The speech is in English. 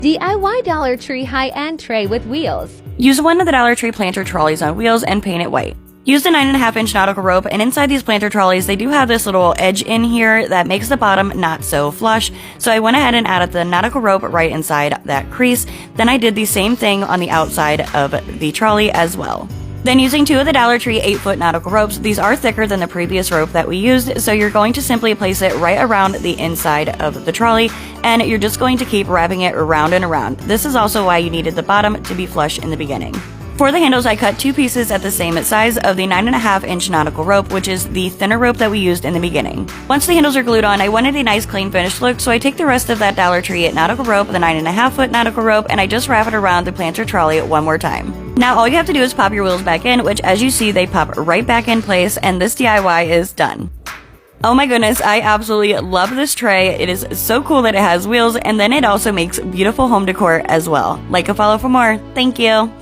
DIY Dollar Tree high-end tray with wheels. Use one of the Dollar Tree planter trolleys on wheels and paint it white. Use the 9.5-inch nautical rope, and inside these planter trolleys, they do have this little edge in here that makes the bottom not so flush. So I went ahead and added the nautical rope right inside that crease. Then I did the same thing on the outside of the trolley as well. Then using two of the Dollar Tree 8-foot nautical ropes, these are thicker than the previous rope that we used, so you're going to simply place it right around the inside of the trolley, and you're just going to keep wrapping it around and around. This is also why you needed the bottom to be flush in the beginning. For the handles, I cut two pieces at the same size of the 9.5-inch nautical rope, which is the thinner rope that we used in the beginning. Once the handles are glued on, I wanted a nice clean finished look, so I take the rest of that Dollar Tree nautical rope, the 9.5-foot nautical rope, and I just wrap it around the planter trolley one more time. Now all you have to do is pop your wheels back in, which as you see, they pop right back in place, and this DIY is done. Oh my goodness, I absolutely love this tray. It is so cool that it has wheels, and then it also makes beautiful home decor as well. Like and follow for more. Thank you.